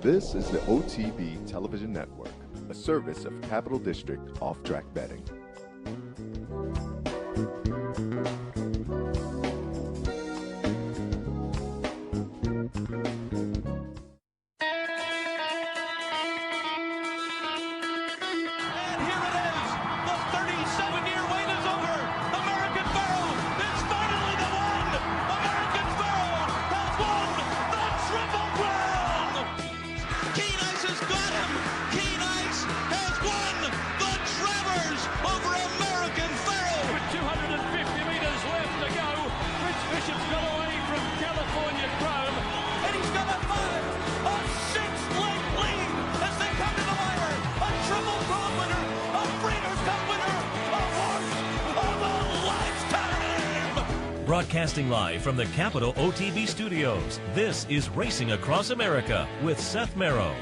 This is the OTB Television Network, a service of Capital District Off-Track Betting. Broadcasting live from the Capital OTB studios, this is Racing Across America with Seth Merrow.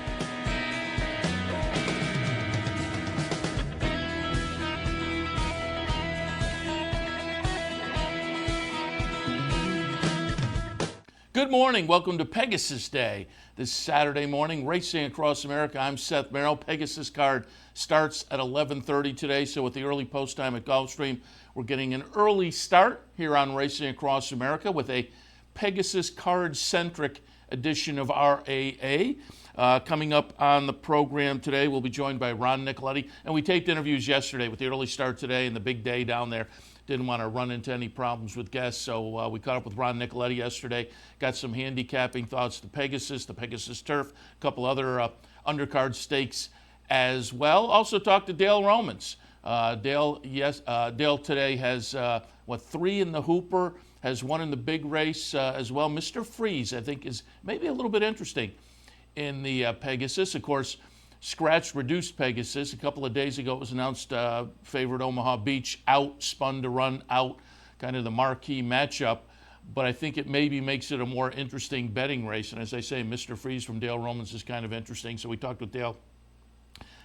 Good morning. Welcome to Pegasus Day. This Saturday morning, Racing Across America. I'm Seth Merrow. Pegasus card starts at 11:30 today, so with the early post time at Gulfstream, we're getting an early start here on Racing Across America with a Pegasus card-centric edition of RAA. Coming up on the program today, we'll be joined by Ron Nicoletti, and we taped interviews yesterday with the early start today and the big day down there. Didn't want to run into any problems with guests, so we caught up with Ron Nicoletti yesterday, got some handicapping thoughts to the Pegasus Turf, a couple other undercard stakes as well. Also talked to Dale Romans. Dale today has, 3 in the Hooper, has 1 in the big race as well. Mr. Freeze, I think, is maybe a little bit interesting in the Pegasus. Of course, scratch reduced Pegasus. A couple of days ago it was announced favorite Omaha Beach out, spun to run out, kind of the marquee matchup. But I think it maybe makes it a more interesting betting race. And as I say, Mr. Freeze from Dale Romans is kind of interesting. So we talked with Dale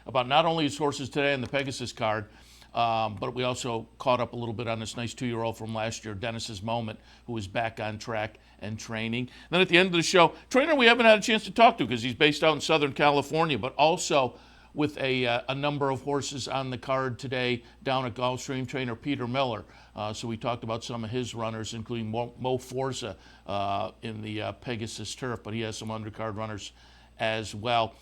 about not only his horses today on the Pegasus card, but we also caught up a little bit on this nice 2-year-old from last year, Dennis's Moment, who is back on track and training. Then at the end of the show, trainer we haven't had a chance to talk to because he's based out in Southern California, but also with a number of horses on the card today down at Gulfstream, trainer Peter Miller. So we talked about some of his runners, including Mo Forza in the Pegasus Turf, but he has some undercard runners as well.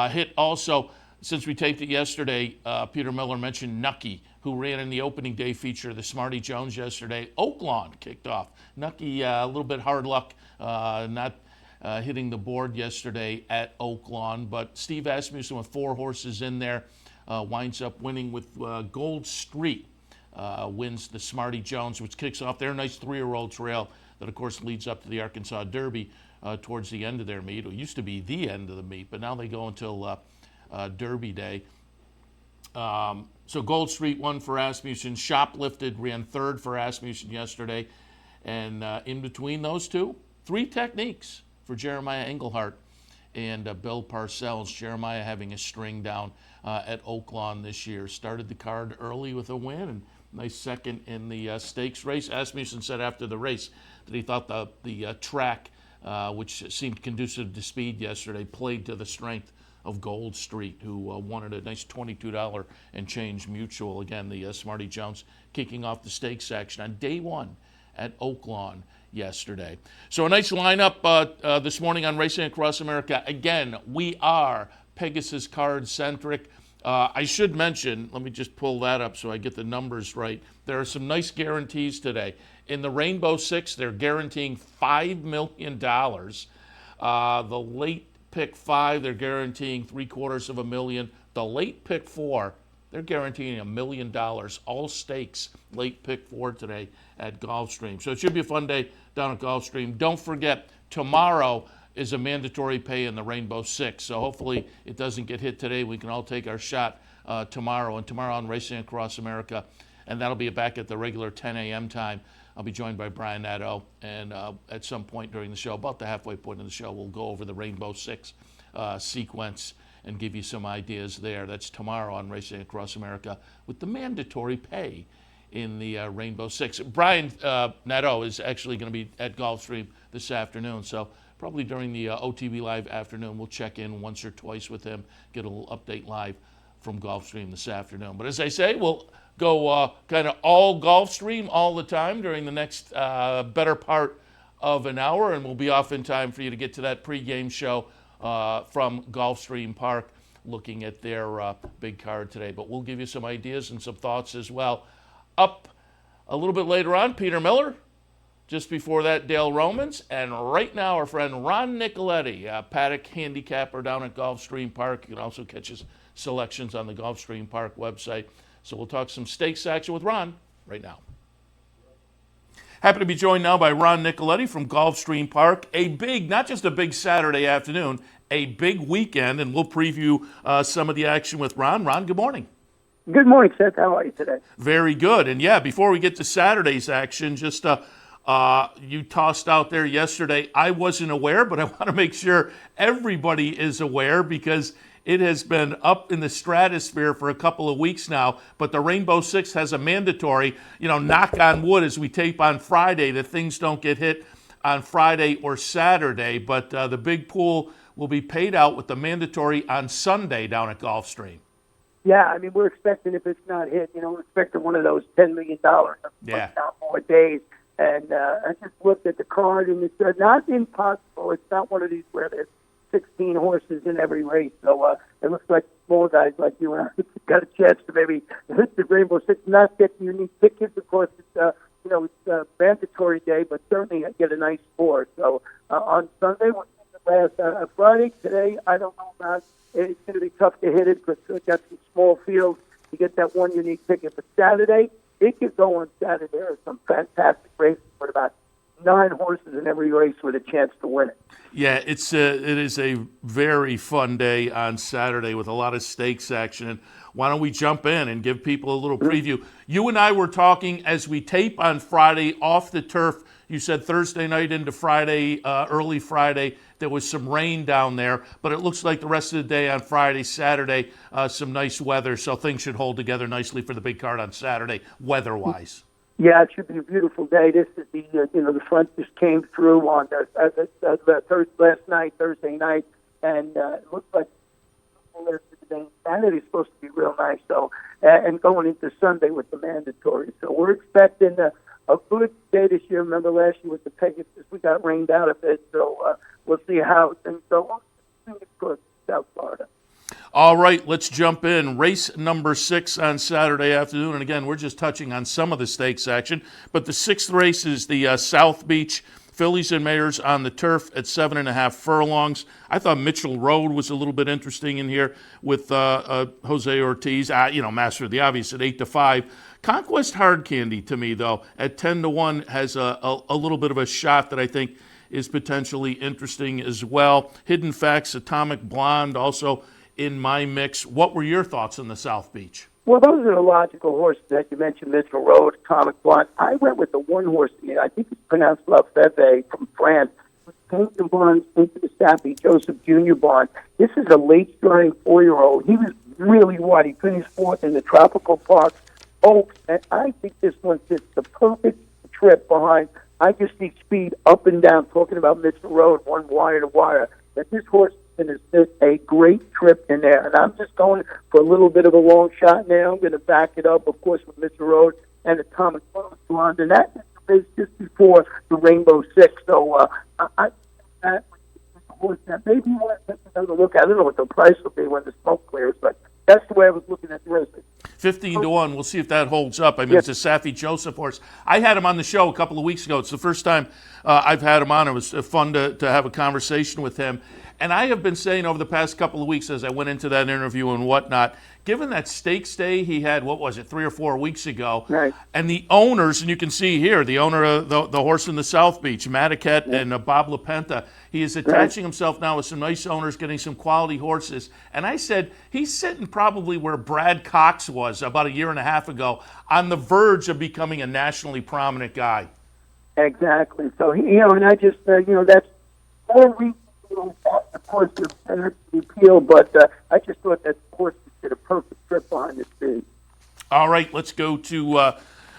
Hit also, since we taped it yesterday, Peter Miller mentioned Nucky, who ran in the opening day feature of the Smarty Jones yesterday. Oaklawn kicked off. Nucky, a little bit hard luck, not hitting the board yesterday at Oaklawn, but Steve Asmussen with 4 horses in there winds up winning with Gold Street, wins the Smarty Jones, which kicks off their nice 3-year-old trail that, of course, leads up to the Arkansas Derby towards the end of their meet. It used to be the end of the meet, but now they go until Derby Day. So Gold Street won for Asmussen. Shoplifted ran 3rd for Asmussen yesterday. And in between those two, 3 techniques for Jeremiah Englehart and Bill Parcells. Jeremiah having a string down at Oaklawn this year. Started the card early with a win and nice second in the stakes race. Asmussen said after the race that he thought the track, which seemed conducive to speed yesterday, played to the strength of Gold Street, who wanted a nice $22 and change mutual. Again, the Smarty Jones kicking off the stakes action on day 1 at Oaklawn yesterday. So a nice lineup this morning on Racing Across America. Again, we are Pegasus card centric. I should mention, let me just pull that up so I get the numbers right. There are some nice guarantees today. In the Rainbow Six, they're guaranteeing $5 million. The late pick 5, they're guaranteeing $750,000. The late pick 4, they're guaranteeing $1 million. All stakes, late pick 4 today at Gulfstream. So it should be a fun day down at Gulfstream. Don't forget, tomorrow is a mandatory pay in the Rainbow Six. So hopefully it doesn't get hit today. We can all take our shot tomorrow. And tomorrow on Racing Across America, and that'll be back at the regular 10 a.m. time. I'll be joined by Brian Nadeau, and at some point during the show, about the halfway point in the show, we'll go over the Rainbow Six sequence and give you some ideas there. That's tomorrow on Racing Across America with the mandatory pay in the Rainbow Six. Brian Nadeau is actually going to be at Gulfstream this afternoon, so probably during the OTB Live afternoon. We'll check in once or twice with him, get a little update live from Gulfstream this afternoon. But as I say, we'll go kind of all Gulfstream all the time during the next better part of an hour, and we'll be off in time for you to get to that pregame show from Gulfstream Park, looking at their big card today. But we'll give you some ideas and some thoughts as well. Up a little bit later on, Peter Miller. Just before that, Dale Romans. And right now, our friend Ron Nicoletti, paddock handicapper down at Gulfstream Park. You can also catch his selections on the Gulfstream Park website. So we'll talk some stakes action with Ron right now. Happy to be joined now by Ron Nicoletti from Gulfstream Park. A big, not just a big Saturday afternoon, a big weekend, and we'll preview some of the action with Ron. Ron, good morning. Good morning, Seth. How are you today? Very good. And yeah, before we get to Saturday's action, just you tossed out there yesterday. I wasn't aware, but I want to make sure everybody is aware because it has been up in the stratosphere for a couple of weeks now. But the Rainbow Six has a mandatory, knock on wood as we tape on Friday, that things don't get hit on Friday or Saturday. But the big pool will be paid out with the mandatory on Sunday down at Gulfstream. Yeah, I mean, we're expecting, if it's not hit, we're expecting one of those $10 million in 4 days. And I just looked at the card, and it's not impossible. It's not one of these where there's 16 horses in every race. So it looks like small guys like you and I got a chance to maybe hit the Rainbow Six, not get unique tickets. Of course, it's it's a mandatory day, but certainly I get a nice score. So on Sunday, last Friday, today, I don't know about. It's going to be tough to hit it because we've got some small fields to get that one unique ticket. But Saturday, it could go on Saturday. There are some fantastic races with about 9 horses in every race with a chance to win it. Yeah, it is a very fun day on Saturday with a lot of stakes action. And why don't we jump in and give people a little preview? You and I were talking as we tape on Friday off the turf. You said Thursday night into Friday, early Friday, there was some rain down there, but it looks like the rest of the day on Friday, Saturday, some nice weather, so things should hold together nicely for the big card on Saturday, weather-wise. Yeah, it should be a beautiful day. This is the front just came through on Thursday night, and it looks like Saturday is supposed to be real nice. So, and going into Sunday with the mandatory, so we're expecting a good day this year. Remember last year with the Pegasus, we got rained out a bit, so we'll see how things go. South Florida. All right, let's jump in. Race number 6 on Saturday afternoon. And again, we're just touching on some of the stakes action. But the 6th race is the South Beach Fillies and Mares on the turf at 7.5 furlongs. I thought Mitchell Road was a little bit interesting in here with Jose Ortiz, master of the obvious at 8-5. Conquest Hard Candy to me, though, at 10-1 has a little bit of a shot that I think is potentially interesting as well. Hidden Facts, Atomic Blonde, also in my mix. What were your thoughts on the South Beach? Well, those are the logical horses that you mentioned, Mitchell Road, Atomic Blonde. I went with the one horse, I think it's pronounced La Feve from France, came to barns into the Sappy, Joseph Jr. barn. This is a late-starting 4-year-old. He was really wide. He finished 4th in the Tropical Park Oaks, and I think this one fits the perfect trip behind. I just see speed up and down, talking about Mitchell Road, one wire to wire, that this horse is a great trip in there. And I'm just going for a little bit of a long shot now. I'm going to back it up, of course, with Mitchell Road and Atomic Blonde. And that is just before the Rainbow Six. So I horse that maybe you want to take another look at. I don't know what the price will be when the smoke clears, but that's the way I was looking at the race. 15-1. We'll see if that holds up. I mean, It's a Safi Joseph horse. I had him on the show a couple of weeks ago. It's the first time I've had him on. It was fun to have a conversation with him. And I have been saying over the past couple of weeks as I went into that interview and whatnot, given that stakes day he had, 3 or 4 weeks ago, right. And the owners, and you can see here, the owner of the horse in the South Beach, Matiquette and Bob LaPenta, he is attaching himself now with some nice owners, getting some quality horses. And I said, he's sitting probably where Brad Cox was about a year and a half ago, on the verge of becoming a nationally prominent guy. Exactly. So, and I just, that's 4 weeks. Of course, the appeal, but I just thought that horse did a perfect trip behind the speed. All right, let's go to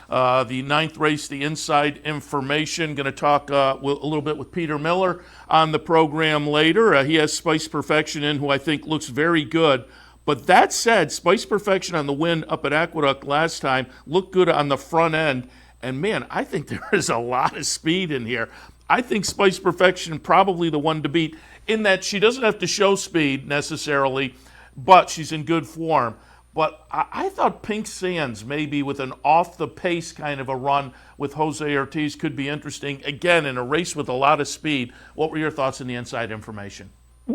the ninth race, the inside information. Going to talk a little bit with Peter Miller on the program later. He has Spice Perfection in, who I think looks very good. But that said, Spice Perfection on the win up at Aqueduct last time looked good on the front end. And man, I think there is a lot of speed in here. I think Spice Perfection probably the one to beat in that she doesn't have to show speed necessarily, but she's in good form. But I thought Pink Sands maybe with an off-the-pace kind of a run with Jose Ortiz could be interesting. Again, in a race with a lot of speed. What were your thoughts on the inside information?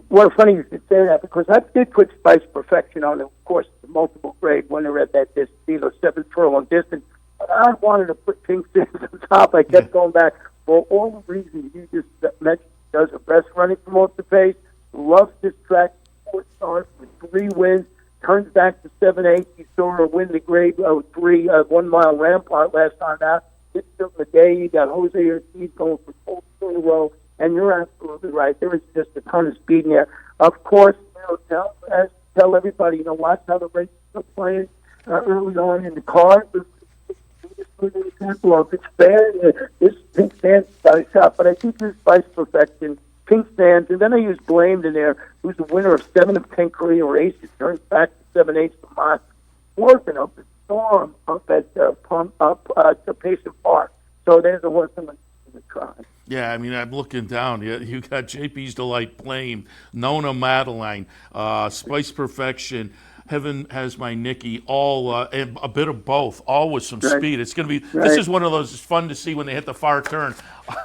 Well, funny you should say that because I did put Spice Perfection on, of course, the multiple grade winner at that distance, 7 furlong distance. But I wanted to put Pink Sands on top. I kept going back for all the reasons you just mentioned. Does the best running from off the pace, loves this track, 4 starts with 3 wins, turns back to 7-8. You saw her win the grade 3 1 mile rampart last time out. It's still the day. You got Jose Ortiz going for 4 in a row. And you're absolutely right. There is just a ton of speed in there. Of course, tell everybody, watch how the races are playing early on in the car. Well, if it's fair, this Pink Sands got a shot. But I think this Spice Perfection, Pink Sands, and then I use Blamed in there, who's the winner of 7 of 10 career races, turns back to 7-8 for mine, working up the storm up at to Payson Park. So there's a horse I'm going to try. Yeah, I mean, I'm looking down. You got JP's Delight, Blame, Nona Madeline, Spice Perfection, Heaven Has My Nikki, all and a bit of both, all with some speed. It's going to be. Right. This is one of those. It's fun to see when they hit the far turn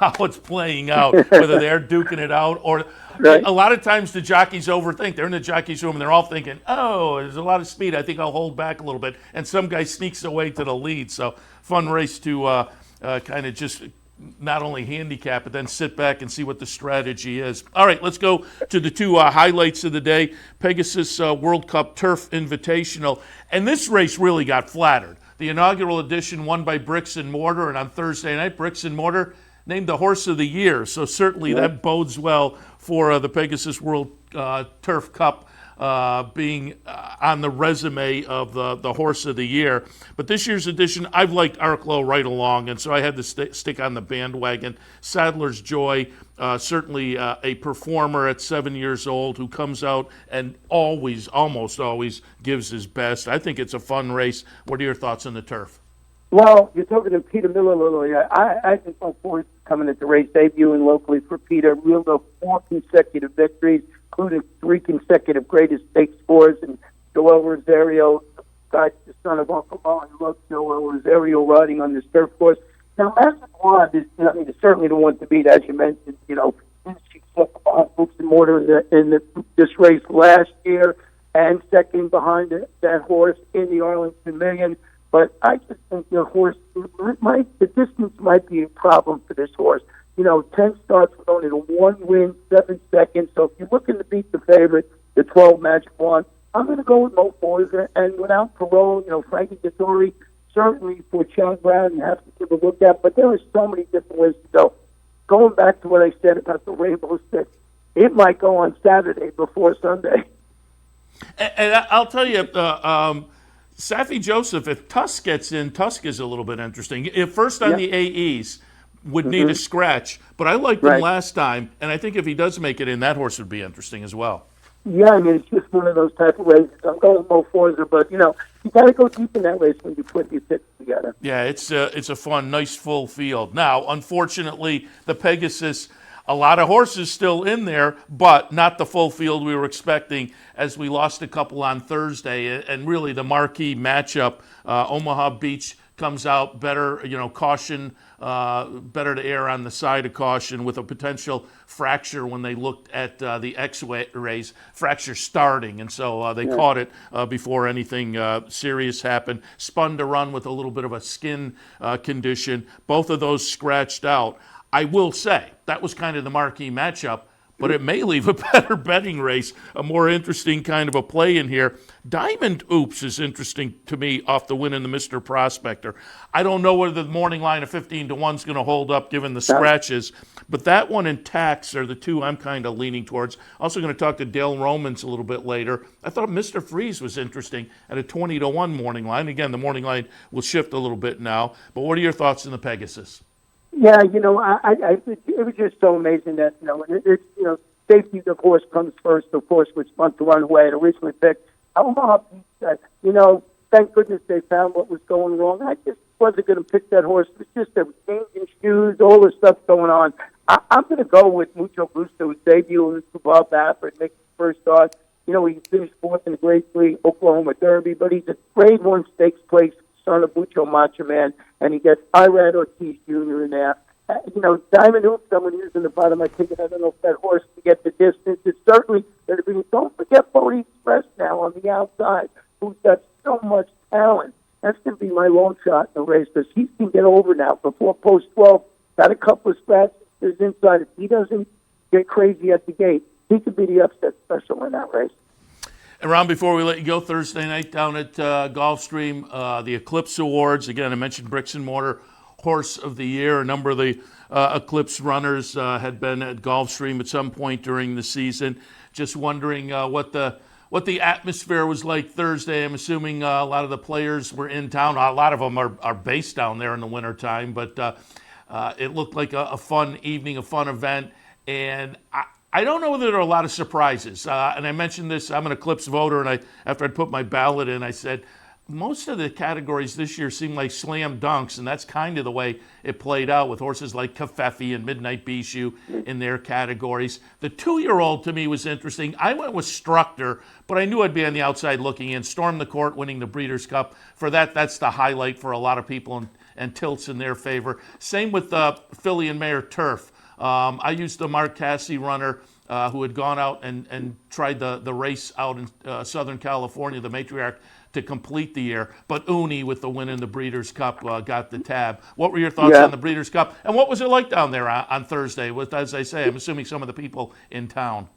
how it's playing out, whether they're duking it out or. Right. A lot of times the jockeys overthink. They're in the jockey's room and they're all thinking, "Oh, there's a lot of speed. I think I'll hold back a little bit." And some guy sneaks away to the lead. So fun race to kind of just. Not only handicap, but then sit back and see what the strategy is. All right, let's go to the 2 highlights of the day. Pegasus World Cup Turf Invitational. And this race really got flattered. The inaugural edition won by Bricks and Mortar, and on Thursday night, Bricks and Mortar named the Horse of the Year. So certainly that bodes well for the Pegasus World Turf Cup being on the resume of the Horse of the Year. But this year's edition, I've liked Arklow right along, and so I had to stick on the bandwagon. Sadler's Joy, certainly a performer at 7 years old who comes out and almost always gives his best. I think it's a fun race. What are your thoughts on the turf? Well, you're talking to Peter Miller a little. I think my fourth coming at the race, debuting locally for Peter, reeled up 4 consecutive victories, including 3 consecutive greatest stakes scores, and Joel Rosario, the son of Uncle Mo. I love Joel Rosario riding on this turf course. Now, Massive Blonde is certainly the one to beat, as you mentioned. She took behind Bricks and Mortar in this race last year, and second behind that horse in the Arlington Million. But I just think the horse, the distance might be a problem for this horse. 10 starts with only 1 win, 7 seconds. So if you're looking to beat the favorite, the 12 Magic Wand, I'm going to go with Mo Forza. And without Perot, Frankie Dettori, certainly for Chad Brown, you have to give a look at. But there are so many different ways to go. Going back to what I said about the Rainbow Six, it might go on Saturday before Sunday. And I'll tell you, Safi Joseph, if Tusk gets in, Tusk is a little bit interesting. If first on the AEs, would need a scratch, but I liked him last time, and I think if he does make it in, that horse would be interesting as well. Yeah, I mean, it's just one of those type of races. I'm going with Mo Forza, but, you got to go deep in that race when you put these picks together. Yeah, it's a fun, nice, full field. Now, unfortunately, the Pegasus, a lot of horses still in there, but not the full field we were expecting as we lost a couple on Thursday. And really the marquee matchup, Omaha Beach comes out better, caution, better to err on the side of caution with a potential fracture when they looked at the X-rays, fracture starting. And so they caught it before anything serious happened. Spun to run with a little bit of a skin condition. Both of those scratched out. I will say that was kind of the marquee matchup, but it may leave a better betting race, a more interesting kind of a play in here. Diamond Oops is interesting to me off the win in the Mr. Prospector. I don't know whether the morning line of 15-1 is going to hold up given the scratches, but that one and Tax are the two I'm kind of leaning towards. Also going to talk to Dale Romans a little bit later. I thought Mr. Freeze was interesting at a 20-1 morning line. Again, the morning line will shift a little bit now, but what are your thoughts in the Pegasus? Yeah, it was just so amazing that, safety, of course, comes first, of course, which fun to run away. It originally picked Omaha. Thank goodness they found what was going wrong. I just wasn't going to pick that horse. It was just there was changing shoes, all this stuff going on. I'm going to go with Mucho Gusto, whose debut was above average, make his first start. He finished fourth in the Grade 3 Oklahoma Derby, but he's a Grade 1 stakes place son of Mucho Macho Man, and he gets Irad Ortiz Jr. in there. Diamond Oops, someone using the bottom of my ticket. I don't know if that horse can get the distance. It's certainly going to be. Don't forget Bodie Express now on the outside, who's got so much talent. That's going to be my long shot in the race because he can get over now before post 12. Got a couple of scratches inside. If he doesn't get crazy at the gate, he could be the upset special in that race. And Ron, before we let you go, Thursday night down at Gulfstream, the Eclipse Awards. Again, I mentioned Bricks and Mortar Horse of the Year. A number of the Eclipse runners had been at Gulfstream at some point during the season. Just wondering what the atmosphere was like Thursday. I'm assuming a lot of the players were in town. A lot of them are based down there in the wintertime, but it looked like a fun evening, a fun event. And I don't know whether there are a lot of surprises. And I mentioned this, I'm an Eclipse voter, and after I put my ballot in, I said, most of the categories this year seem like slam dunks, and that's kind of the way it played out with horses like Covfefe and Midnight Bijou in their categories. The 2-year-old to me was interesting. I went with Structor, but I knew I'd be on the outside looking in. Storm the Court winning the Breeders' Cup. For that's the highlight for a lot of people and tilts in their favor. Same with Filly and Mare Turf. I used the Mark Casse runner who had gone out and tried the race out in Southern California, the Matriarch, to complete the year. But Uni, with the win in the Breeders' Cup, got the tab. What were your thoughts on the Breeders' Cup? And what was it like down there on Thursday with, as I say, I'm assuming some of the people in town?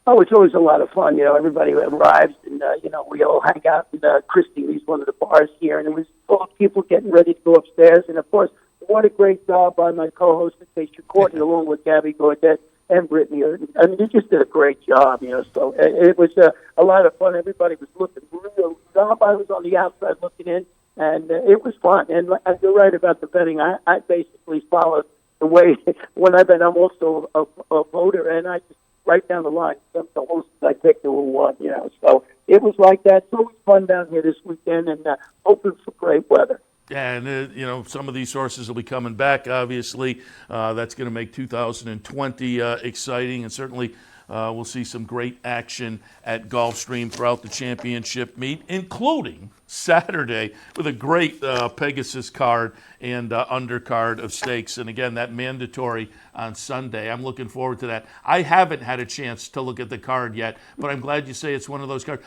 Oh, it's always a lot of fun. Everybody arrives and, we all hang out in Christie's, one of the bars here, and it was full of people getting ready to go upstairs. And, of course, what a great job by my co-host, Patricia Courtney, along with Gabby Gaudet and Brittany. I mean, they just did a great job, so it was a lot of fun. Everybody was looking real sharp. I was on the outside looking in, and it was fun. And you're right about the betting. I basically followed the way when I bet. I'm also a voter, and I just right down the line, some of the hosts I picked who won, So it was like that. It's always fun down here this weekend, and hoping for great weather. Yeah, and some of these horses will be coming back, obviously. That's going to make 2020 exciting, and certainly we'll see some great action at Gulfstream throughout the championship meet, including Saturday with a great Pegasus card and undercard of stakes. And again, that mandatory on Sunday. I'm looking forward to that. I haven't had a chance to look at the card yet, but I'm glad you say it's one of those cards.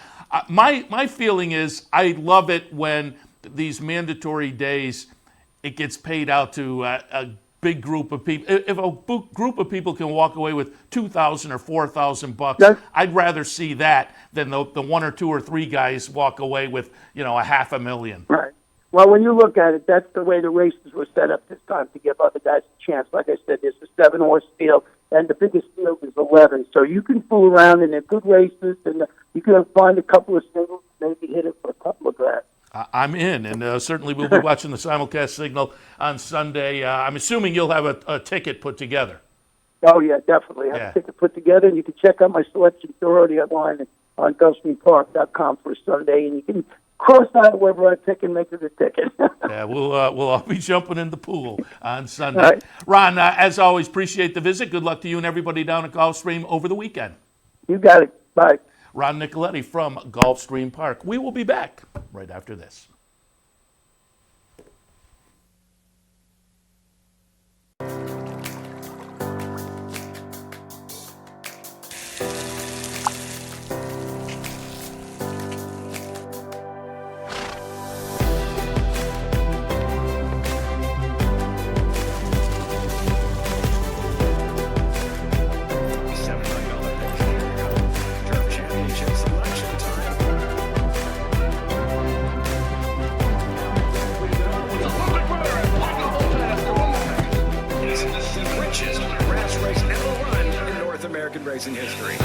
My feeling is I love it when these mandatory days, it gets paid out to a big group of people. If a group of people can walk away with $2,000 or $4,000, I'd rather see that than the 1 or 2 or 3 guys walk away with $500,000. Right. Well, when you look at it, that's the way the races were set up this time to give other guys a chance. Like I said, there's a 7-horse field, and the biggest field is 11. So you can fool around, and they're good races, and you can find a couple of singles, maybe hit it for a couple of grand. I'm in, and certainly we'll be watching the simulcast signal on Sunday. I'm assuming you'll have a ticket put together. Oh, yeah, definitely. I have a ticket put together, and you can check out my selection already online on GulfstreamPark.com for Sunday, and you can cross out wherever I pick and make it a ticket. Yeah, we'll all be jumping in the pool on Sunday. Right. Ron, as always, appreciate the visit. Good luck to you and everybody down at Gulfstream over the weekend. You got it. Bye. Ron Nicoletti from Gulfstream Park. We will be back right after this. race ever run in North American racing history.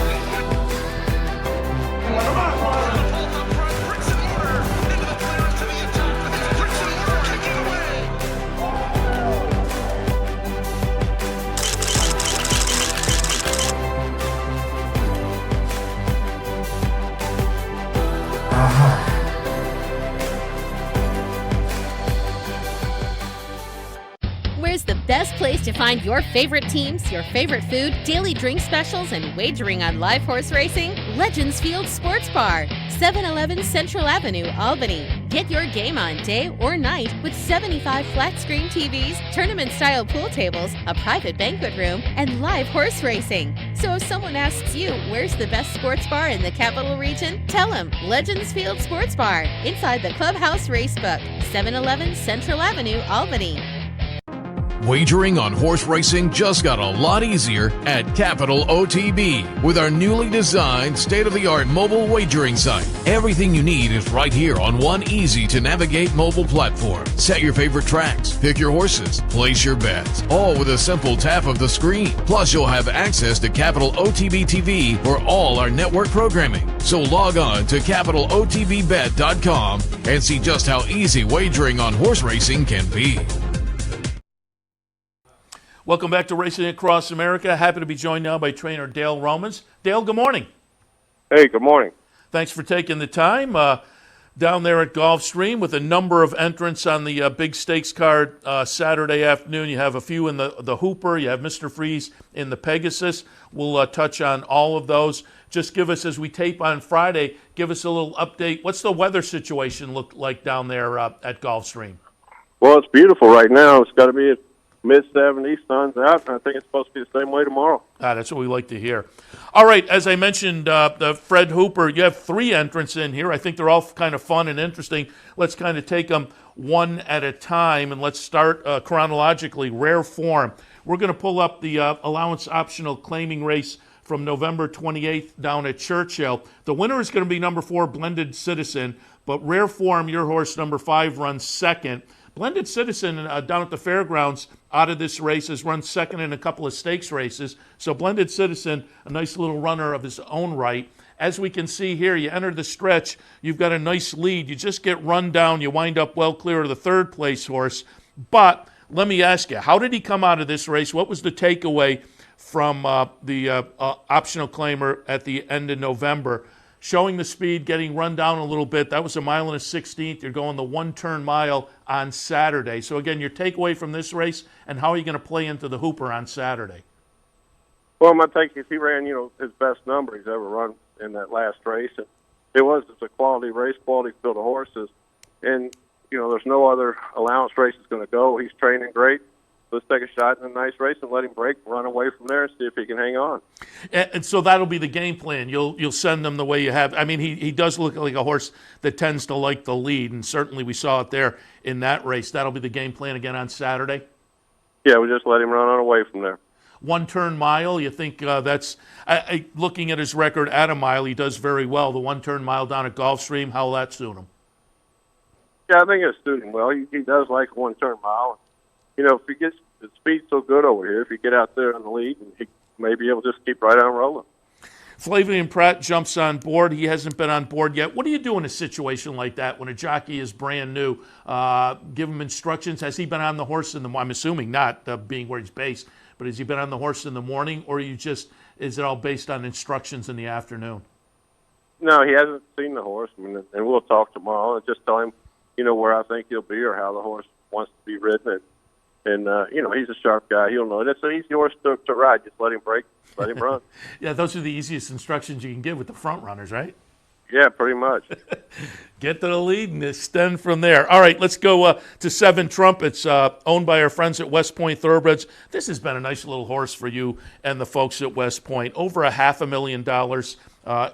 Where's the best place to find your favorite teams, your favorite food, daily drink specials, and wagering on live horse racing? Legends Field Sports Bar, 711 Central Avenue, Albany. Get your game on day or night with 75 flat-screen TVs, tournament-style pool tables, a private banquet room, and live horse racing. So if someone asks you, where's the best sports bar in the capital region? Tell them Legends Field Sports Bar, inside the Clubhouse Racebook, 711 Central Avenue, Albany. Wagering on horse racing just got a lot easier at Capital OTB with our newly designed state-of-the-art mobile wagering site. Everything you need is right here on one easy-to-navigate mobile platform. Set your favorite tracks, pick your horses, place your bets, all with a simple tap of the screen. Plus, you'll have access to Capital OTB TV for all our network programming. So log on to CapitalOTBBet.com and see just how easy wagering on horse racing can be. Welcome back to Racing Across America. Happy to be joined now by trainer Dale Romans. Dale, good morning. Hey, good morning. Thanks for taking the time. Down there at Gulfstream with a number of entrants on the big stakes card Saturday afternoon. You have a few in the Hooper. You have Mr. Freeze in the Pegasus. We'll touch on all of those. Just give us, as we tape on Friday, give us a little update. What's the weather situation look like down there at Gulfstream? Well, it's beautiful right now. It's got to be mid-70s, sun's out, and I think it's supposed to be the same way tomorrow. That's what we like to hear. All right, as I mentioned, the Fred Hooper, you have 3 entrants in here. I think they're all kind of fun and interesting. Let's kind of take them one at a time, and let's start chronologically. Rare Form. We're going to pull up the allowance optional claiming race from November 28th down at Churchill. The winner is going to be number 4, Blended Citizen, but Rare Form, your horse, number 5, runs second. Blended Citizen down at the fairgrounds out of this race has run second in a couple of stakes races. So Blended Citizen, a nice little runner of his own right. As we can see here, you enter the stretch, you've got a nice lead. You just get run down, you wind up well clear of the third place horse. But let me ask you, how did he come out of this race? What was the takeaway from the optional claimer at the end of November? Showing the speed, getting run down a little bit. That was a 1 1/16. You're going the 1-turn mile on Saturday. So again, your takeaway from this race, and how are you going to play into the Hooper on Saturday? Well, my take is he ran, his best number he's ever run in that last race. And it's a quality race, quality field of horses. And, there's no other allowance race that's going to go. He's training great. Let's take a shot in a nice race and let him break, run away from there, and see if he can hang on. And so that'll be the game plan. You'll send them the way you have. I mean, he does look like a horse that tends to like the lead, and certainly we saw it there in that race. That'll be the game plan again on Saturday? Yeah, we just let him run on away from there. 1-turn mile, you think that's looking at his record at a mile, he does very well. The 1-turn mile down at Gulfstream, how will that suit him? Yeah, I think it'll suit him well. He does like a 1-turn mile. If he gets the speed so good over here, if you get out there in the lead, and he may be able to just keep right on rolling. Flavian Pratt jumps on board. He hasn't been on board yet. What do you do in a situation like that when a jockey is brand new? Give him instructions. Has he been on the horse I'm assuming not, being where he's based, but has he been on the horse in the morning, or is it all based on instructions in the afternoon? No, he hasn't seen the horse, and we'll talk tomorrow and just tell him, where I think he'll be or how the horse wants to be ridden. And he's a sharp guy. He'll know. That's an easy horse to ride. Just let him break, let him run. Yeah, those are the easiest instructions you can give with the front runners, right? Yeah, pretty much. Get to the lead and extend from there. All right, let's go to 7 Trumpets, owned by our friends at West Point Thoroughbreds. This has been a nice little horse for you and the folks at West Point. Over $500,000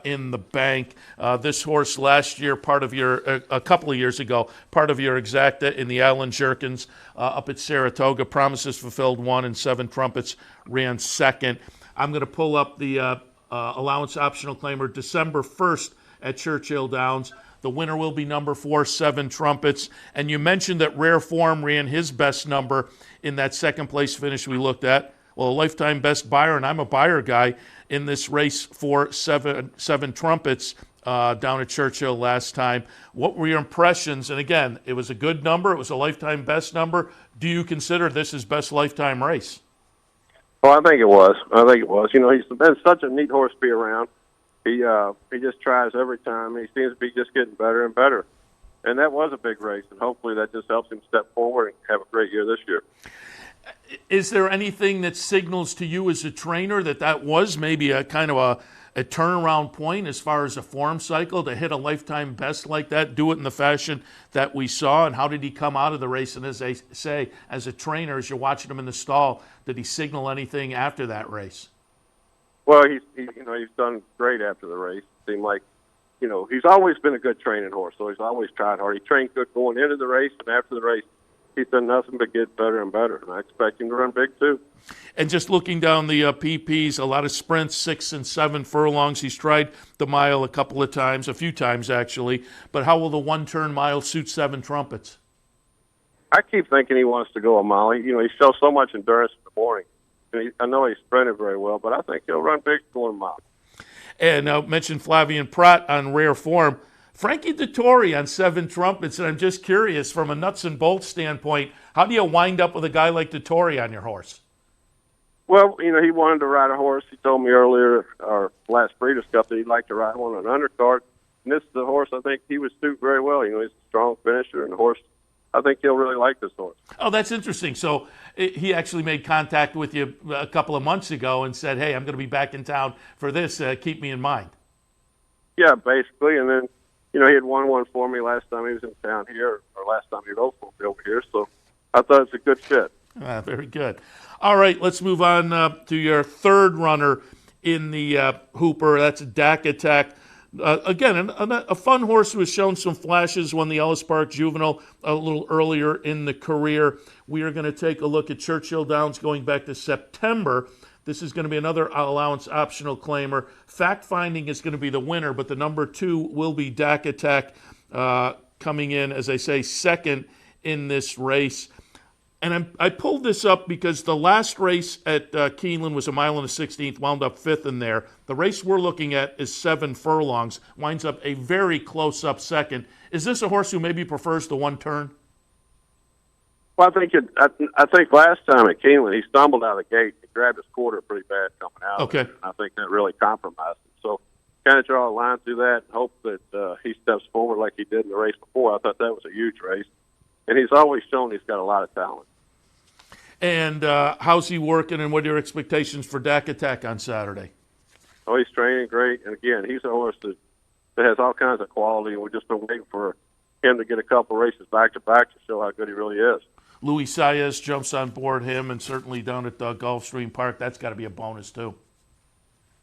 in the bank. This horse last year, a couple of years ago, part of your exacta in the Allen Jerkins up at Saratoga. Promises Fulfilled won, and 7 Trumpets ran second. I'm going to pull up the allowance optional claimer December 1st at Churchill Downs. The winner will be number 4, 7 Trumpets. And you mentioned that Rare Form ran his best number in that second place finish we looked at. well, a lifetime best buyer, and I'm a buyer guy in this race for seven trumpets down at Churchill last time. What were your impressions? And again, it was a good number. It was a lifetime best number. Do you consider this his best lifetime race? Well, I think it was. You know, he's been such a neat horse to be around. He just tries every time. He seems to be just getting better and better. And that was a big race, and hopefully that just helps him step forward and have a great year this year. Is there anything that signals to you as a trainer that was maybe a kind of a turnaround point as far as a form cycle to hit a lifetime best like that, do it in the fashion that we saw? And how did he come out of the race? And as I say, as a trainer, as you're watching him in the stall, did he signal anything after that race? Well, he's done great after the race. It seemed like, you know, he's always been a good training horse, so he's always tried hard. He trained good going into the race, and after the race, he's done nothing but get better and better, and I expect him to run big too. And just looking down the PPs, a lot of sprints, 6 and 7 furlongs. He's tried the mile a few times actually, but how will the one-turn mile suit Seven Trumpets? I keep thinking he wants to go a mile. He shows so much endurance in the morning. And I know he sprinted very well, but I think he'll run big going a mile. And I mentioned Flavian Prat on rare form. Frankie Dettori on Seven Trumpets, and I'm just curious, from a nuts and bolts standpoint, how do you wind up with a guy like Dettori on your horse? Well, you know, he wanted to ride a horse. He told me earlier, our last Breeders' Cup, that he'd like to ride one on an undercard. And this is a horse I think he would suit very well. You know, he's a strong finisher, and a horse, I think he'll really like this horse. Oh, that's interesting. So he actually made contact with you a couple of months ago and said, hey, I'm going to be back in town for this. Keep me in mind. Yeah, basically. And then, you know, he had won one for me last time he was in town here, or last time he rode for me over here. So I thought it's a good fit. Very good. All right, let's move on to your third runner in the Hooper. That's Dak Attack. Again, a fun horse who has shown some flashes, won the Ellis Park Juvenile a little earlier in the career. We are going to take a look at Churchill Downs going back to September. This is going to be another allowance optional claimer. Fact finding is going to be the winner, but the number 2 will be Dak Attack coming in, as I say, second in this race. And I pulled this up because the last race at Keeneland was a mile and a 16th, wound up 5th in there. The race we're looking at is 7 furlongs, winds up a very close-up second. Is this a horse who maybe prefers the one turn? Well, I think last time at Keeneland, he stumbled out of the gate. He grabbed his quarter pretty bad coming out. Okay. I think that really compromised him. So kind of draw a line through that and hope that he steps forward like he did in the race before. I thought that was a huge race. And he's always shown he's got a lot of talent. And how's he working, and what are your expectations for Dak Attack on Saturday? Oh, he's training great. And, again, he's a horse that has all kinds of quality, and we've just been waiting for him to get a couple races back-to-back to show how good he really is. Louis Saez jumps on board him, and certainly down at Gulfstream Park, that's got to be a bonus too.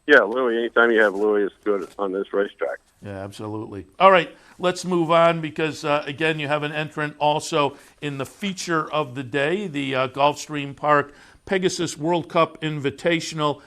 Yeah, Louis, anytime you have Louis, it's good on this racetrack. Yeah, absolutely. All right, let's move on because, again, you have an entrant also in the feature of the day, the Gulfstream Park Pegasus World Cup Invitational.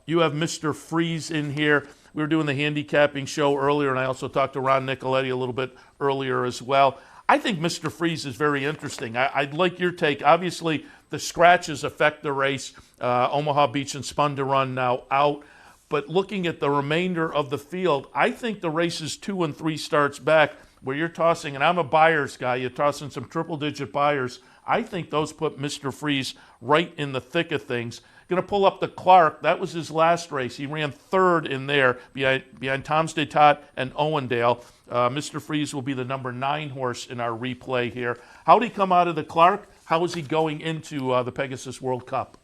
You have Mr. Freeze in here. We were doing the handicapping show earlier, and I also talked to Ron Nicoletti a little bit earlier as well. I think Mr. Freeze is very interesting. I'd like your take. Obviously, the scratches affect the race. Omaha Beach and Spun to Run now out. But looking at the remainder of the field, I think the races 2 and 3 starts back where you're tossing, and I'm a buyer's guy, you're tossing some triple-digit buyers. I think those put Mr. Freeze right in the thick of things. Going to pull up the Clark. That was his last race. He ran 3rd in there behind Tom's D'Etat and Owendale. Mr. Freeze will be the number 9 horse in our replay here. How did he come out of the Clark? How is he going into the Pegasus World Cup?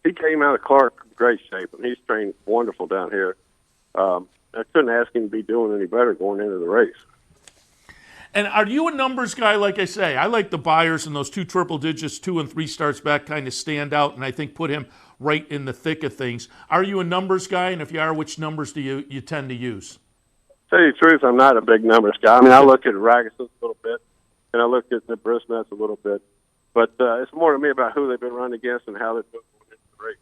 He came out of Clark in great shape, and he's trained wonderful down here. I couldn't ask him to be doing any better going into the race. And are you a numbers guy? Like I say, I like the buyers, and those 2 triple digits, 2 and 3 starts back kind of stand out, and I think put him right in the thick of things. Are you a numbers guy? And if you are, which numbers do you tend to use? To tell you the truth, I'm not a big numbers guy. I mean, I look at Raguses a little bit, and I look at the Brisnets a little bit. But it's more to me about who they've been running against and how they're doing into the race.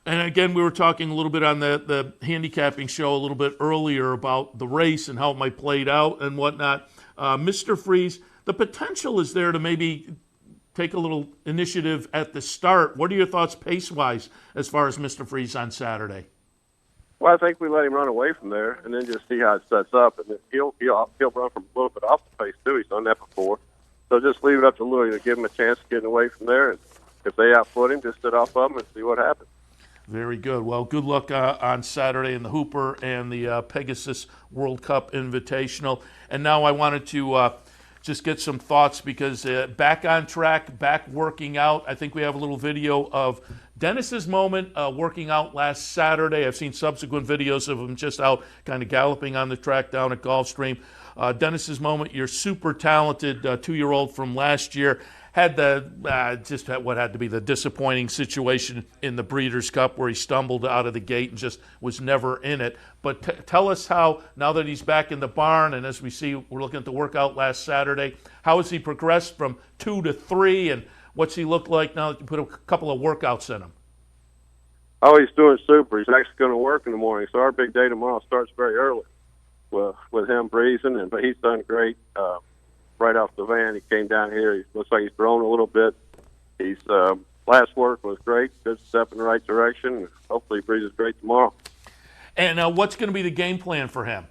And again, we were talking a little bit on the handicapping show a little bit earlier about the race and how it might play out and whatnot. Mr. Freeze, the potential is there to maybe take a little initiative at the start. What are your thoughts pace-wise as far as Mr. Freeze on Saturday? Well, I think we let him run away from there and then just see how it sets up. And then he'll run from a little bit off the pace, too. He's done that before. So just leave it up to Louis to give him a chance of getting away from there. And if they outfoot him, just sit off of him and see what happens. Very good. Well, good luck on Saturday in the Hooper and the Pegasus World Cup Invitational. And now I wanted to just get some thoughts because back on track, back working out. I think we have a little video of Dennis's moment working out last Saturday. I've seen subsequent videos of him just out kind of galloping on the track down at Gulfstream. Dennis's moment, your super talented 2-year-old from last year, had what had to be the disappointing situation in the Breeders' Cup where he stumbled out of the gate and just was never in it. But tell us how, now that he's back in the barn, and as we see, we're looking at the workout last Saturday, how has he progressed from 2 to 3, and what's he look like now that you put a couple of workouts in him? Oh, he's doing super. He's actually going to work in the morning. So our big day tomorrow starts very early with him breezing, but he's done great. Right off the van, he came down here. He looks like he's grown a little bit. His last work was great, good step in the right direction. Hopefully he breezes great tomorrow. And what's going to be the game plan for him?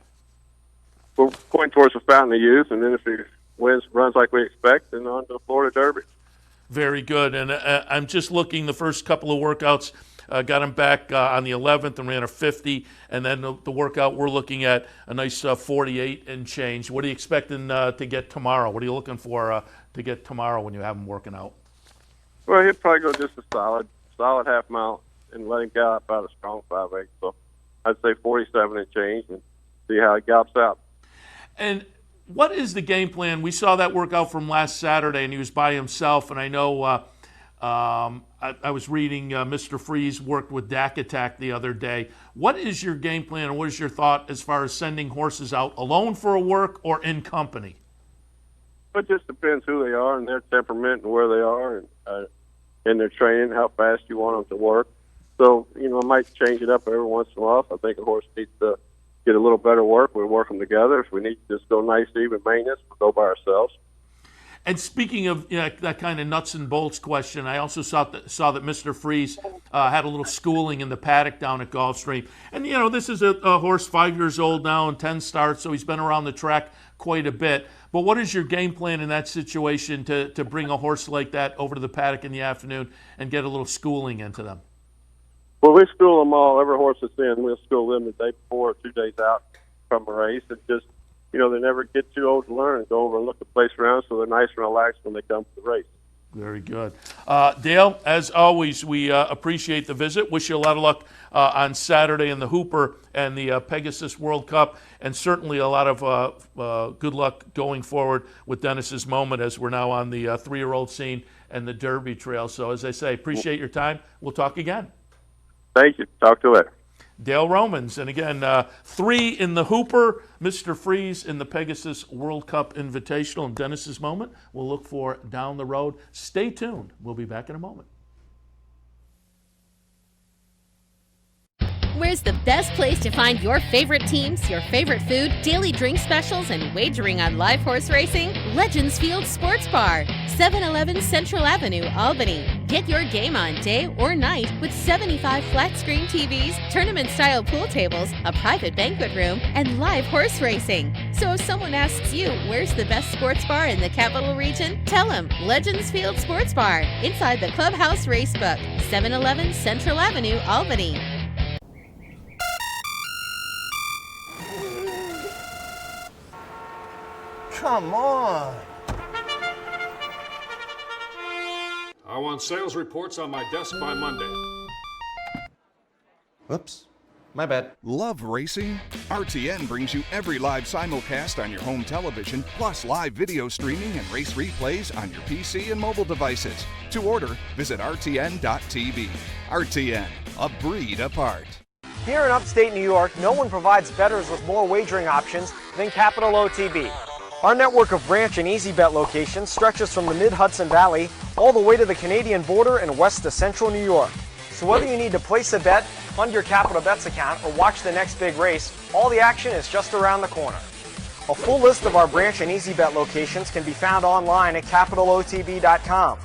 We're pointing towards the Fountain of Youth, and then if he runs like we expect, then on to the Florida Derby. Very good. And I'm just looking, the first couple of workouts, got him back on the 11th and ran a 50, and then the workout we're looking at a nice 48 and change. What are you expecting to get tomorrow? What are you looking for to get tomorrow when you have him working out? Well, he'll probably go just a solid half mile and let him gallop out a strong 5/8. So I'd say 47 and change and see how he gallops out. And what is the game plan? We saw that workout from last Saturday, and he was by himself, and I know I was reading Mr. Freeze worked with Dak Attack the other day. What is your game plan, and what is your thought as far as sending horses out alone for a work or in company? It just depends who they are and their temperament and where they are and in their training, how fast you want them to work. So, I might change it up every once in a while. If I think a horse needs to get a little better work, we'll work them together. If we need to just go nice, even maintenance, we'll go by ourselves. And speaking of that kind of nuts and bolts question, I also saw that Mr. Freeze had a little schooling in the paddock down at Gulfstream. And, this is a horse 5 years old now and 10 starts, so he's been around the track quite a bit. But what is your game plan in that situation to bring a horse like that over to the paddock in the afternoon and get a little schooling into them? Well, we school them all. Every horse that's in, we'll school them the day before or 2 days out from a race. It's just, they never get too old to learn and go over and look the place around, so they're nice and relaxed when they come to the race. Very good. Dale, as always, we appreciate the visit. Wish you a lot of luck on Saturday in the Hooper and the Pegasus World Cup, and certainly a lot of good luck going forward with Dennis's moment as we're now on the 3-year-old scene and the Derby Trail. So, as I say, appreciate your time. We'll talk again. Thank you. Talk to you later. Dale Romans, and again, 3 in the Hooper, Mr. Freeze in the Pegasus World Cup Invitational, and Dennis's moment we'll look for down the road. Stay tuned. We'll be back in a moment. Where's the best place to find your favorite teams, your favorite food, daily drink specials, and wagering on live horse racing? Legends Field Sports Bar, 711 Central Avenue, Albany. Get your game on day or night with 75 flat-screen TVs, tournament-style pool tables, a private banquet room, and live horse racing. So if someone asks you, where's the best sports bar in the Capital Region? Tell them Legends Field Sports Bar, inside the Clubhouse Racebook, 711 Central Avenue, Albany. Come on. I want sales reports on my desk by Monday. Oops. My bad. Love racing? RTN brings you every live simulcast on your home television, plus live video streaming and race replays on your PC and mobile devices. To order, visit rtn.tv. RTN, a breed apart. Here in upstate New York, no one provides bettors with more wagering options than Capital OTB. Our network of branch and easy bet locations stretches from the mid-Hudson Valley all the way to the Canadian border and west to central New York. So whether you need to place a bet, fund your Capital Bets account, or watch the next big race, all the action is just around the corner. A full list of our branch and easy bet locations can be found online at capitalotb.com.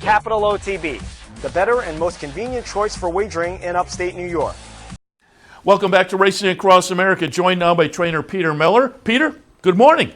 Capital OTB, the better and most convenient choice for wagering in upstate New York. Welcome back to Racing Across America, joined now by trainer Peter Miller. Peter, good morning.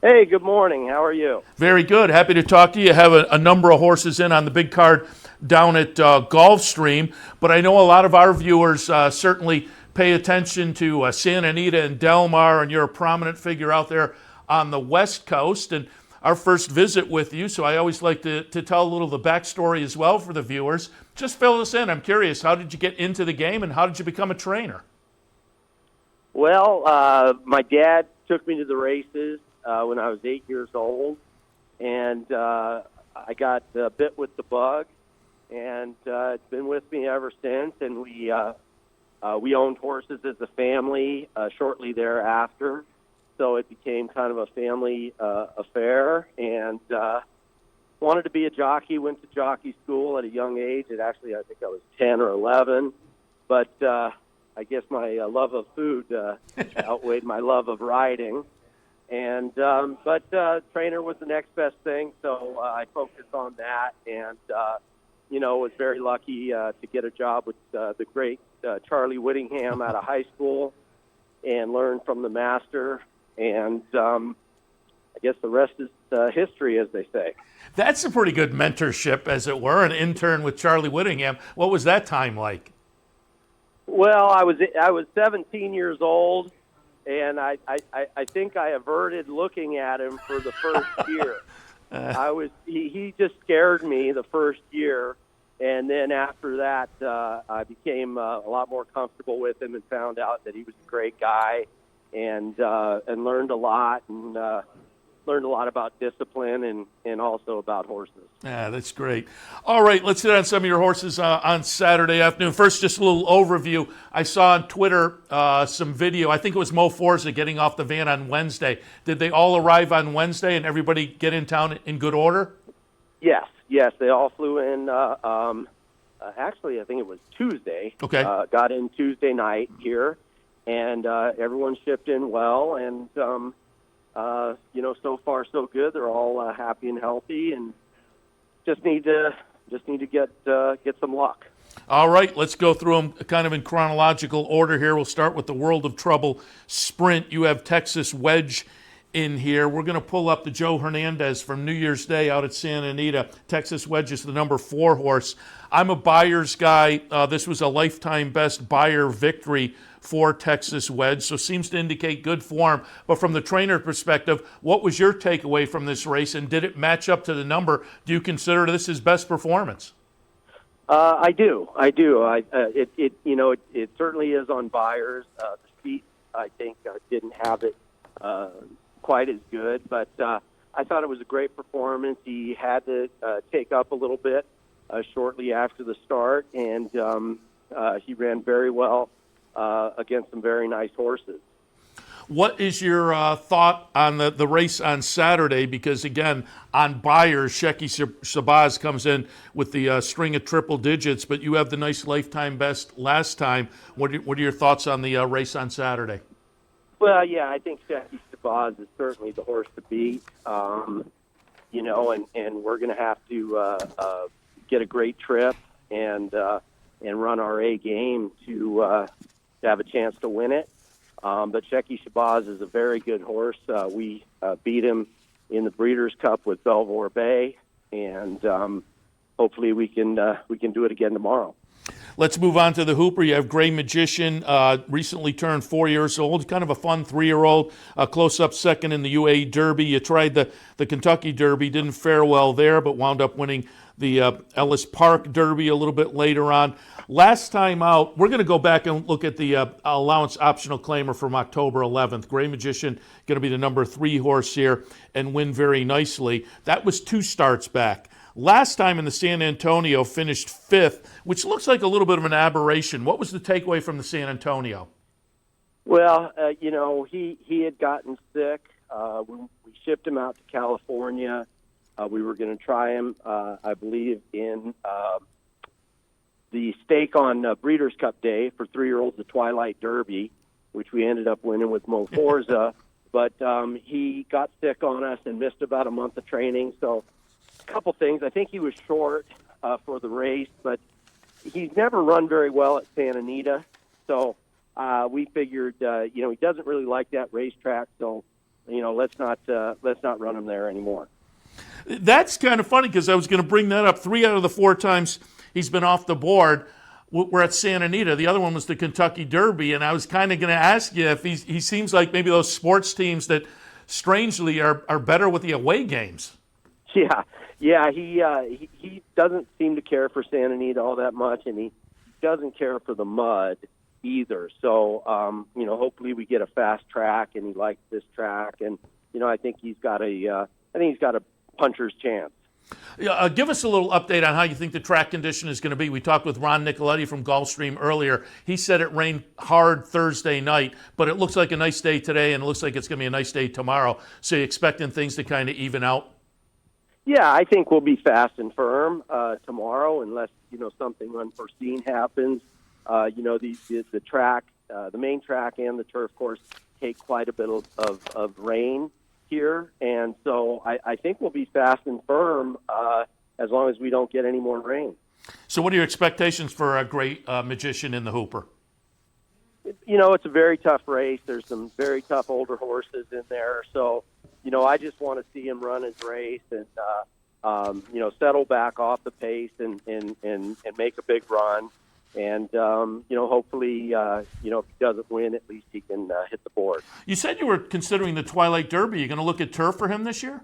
Hey, good morning. How are you? Very good. Happy to talk to you. You have a number of horses in on the big card down at Gulfstream, but I know a lot of our viewers certainly pay attention to Santa Anita and Del Mar, and you're a prominent figure out there on the West Coast. And our first visit with you, so I always like to tell a little of the backstory as well for the viewers. Just fill us in. I'm curious, how did you get into the game and how did you become a trainer? Well, my dad took me to the races when I was 8 years old, and I got bit with the bug, and it's been with me ever since. And we owned horses as a family shortly thereafter. So it became kind of a family affair, and wanted to be a jockey, went to jockey school at a young age. I think I was 10 or 11, but I guess my love of food outweighed my love of riding. And but trainer was the next best thing, so I focused on that, and was very lucky to get a job with the great Charlie Winningham out of high school and learn from the master. And I guess the rest is history, as they say. That's a pretty good mentorship, as it were, an intern with Charlie Winningham. What was that time like? Well, I was 17 years old, and I think I averted looking at him for the first year. He just scared me the first year, and then after that, I became a lot more comfortable with him and found out that he was a great guy. And learned a lot, and learned a lot about discipline and also about horses. Yeah, that's great. All right, let's hit on some of your horses on Saturday afternoon. First, just a little overview. I saw on Twitter some video. I think it was Mo Forza getting off the van on Wednesday. Did they all arrive on Wednesday and everybody get in town in good order? Yes, they all flew in. Actually, I think it was Tuesday. Okay. Got in Tuesday night here. And everyone shipped in well, and so far so good. They're all happy and healthy, and just need to get some luck. All right, let's go through them kind of in chronological order here. We'll start with the World of Trouble Sprint. You have Texas Wedge in here. We're going to pull up the Joe Hernandez from New Year's Day out at Santa Anita. Texas Wedge is the number 4 horse. I'm a Buyers guy. This was a lifetime best Buyer victory for Texas Wedge, so seems to indicate good form. But from the trainer perspective, what was your takeaway from this race, and did it match up to the number? Do you consider this his best performance? I do. It certainly is on Buyers. The speed, I think, didn't have it quite as good, but I thought it was a great performance. He had to take up a little bit shortly after the start, and he ran very well against some very nice horses. What is your thought on the race on Saturday? Because, again, on Buyers, Shecky Shabazz comes in with the string of triple digits, but you have the nice lifetime best last time. What are your thoughts on the race on Saturday? Well, yeah, I think Shecky Shabazz is certainly the horse to beat, and we're going to have to get a great trip and run our A game to have a chance to win it. But Shecky Shabazz is a very good horse. We beat him in the Breeders' Cup with Belvoir Bay, and hopefully we can do it again tomorrow. Let's move on to the Hooper. You have Gray Magician, recently turned 4 years old, kind of a fun 3-year-old, close-up second in the UAE Derby. You tried the Kentucky Derby, didn't fare well there, but wound up winning the Ellis Park Derby a little bit later on. Last time out, we're going to go back and look at the allowance optional claimer from October 11th. Gray Magician going to be the number 3 horse here and win very nicely. That was 2 starts back. Last time in the San Antonio finished 5th, which looks like a little bit of an aberration. What was the takeaway from the San Antonio? Well, he had gotten sick. We shipped him out to California. We were going to try him, I believe, in the stake on Breeders' Cup Day for 3-year-olds, the Twilight Derby, which we ended up winning with Mo Forza. But he got sick on us and missed about a month of training. So couple things. I think he was short for the race, but he's never run very well at Santa Anita. So we figured, he doesn't really like that racetrack. So, let's not run him there anymore. That's kind of funny because I was going to bring that up. 3 out of the 4 times he's been off the board were at Santa Anita. The other one was the Kentucky Derby, and I was kind of going to ask you if he seems like maybe those sports teams that strangely are better with the away games. Yeah, he doesn't seem to care for Santa Anita all that much, and he doesn't care for the mud either. So, hopefully we get a fast track, and he likes this track, and I think he's got a puncher's chance. Give us a little update on how you think the track condition is going to be. We talked with Ron Nicoletti from Gulfstream earlier. He said it rained hard Thursday night, but it looks like a nice day today, and it looks like it's going to be a nice day tomorrow. So you're expecting things to kind of even out? Yeah, I think we'll be fast and firm tomorrow, unless something unforeseen happens. The track, the main track, and the turf course take quite a bit of rain here, and so I think we'll be fast and firm as long as we don't get any more rain. So what are your expectations for a great magician in the Hooper? It's a very tough race. There's some very tough older horses in there, so I just want to see him run his race and settle back off the pace and make a big run. And, hopefully, if he doesn't win, at least he can hit the board. You said you were considering the Twilight Derby. You going to look at turf for him this year?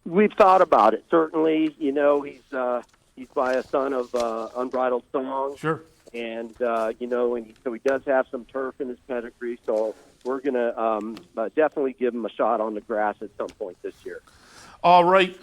We've thought about it. Certainly, he's by a son of Unbridled Song. Sure. And, so he does have some turf in his pedigree. So we're going to definitely give him a shot on the grass at some point this year. All right,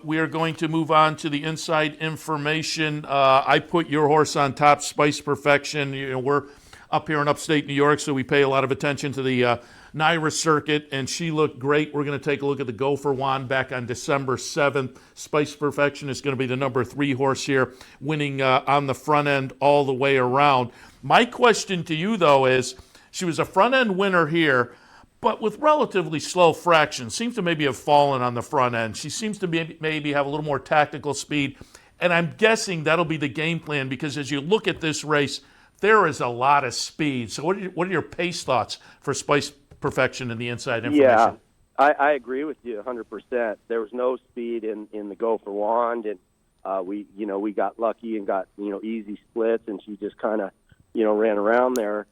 we are going to move on to the inside information. I put your horse on top, Spice Perfection. We're up here in upstate New York, so we pay a lot of attention to the NYRA circuit, and she looked great. We're going to take a look at the Gopher Wand back on December 7th. Spice Perfection is going to be the number 3 horse here, winning on the front end all the way around. My question to you, though, is she was a front end winner here, but with relatively slow fractions, seems to maybe have fallen on the front end. She seems to maybe have a little more tactical speed, and I'm guessing that'll be the game plan because as you look at this race, there is a lot of speed. So what are your pace thoughts for Spice Perfection in the inside information? Yeah, I agree with you 100%. There was no speed in the Gopher Wand, and we got lucky and got easy splits, and she just kind of ran around there.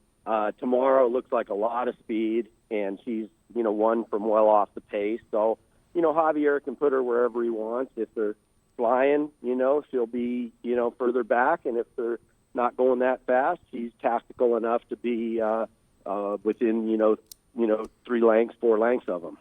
Tomorrow looks like a lot of speed, and she's, won from well off the pace. So, Javier can put her wherever he wants. If they're flying, she'll be, further back. And if they're not going that fast, she's tactical enough to be within, 3 lengths, 4 lengths of them.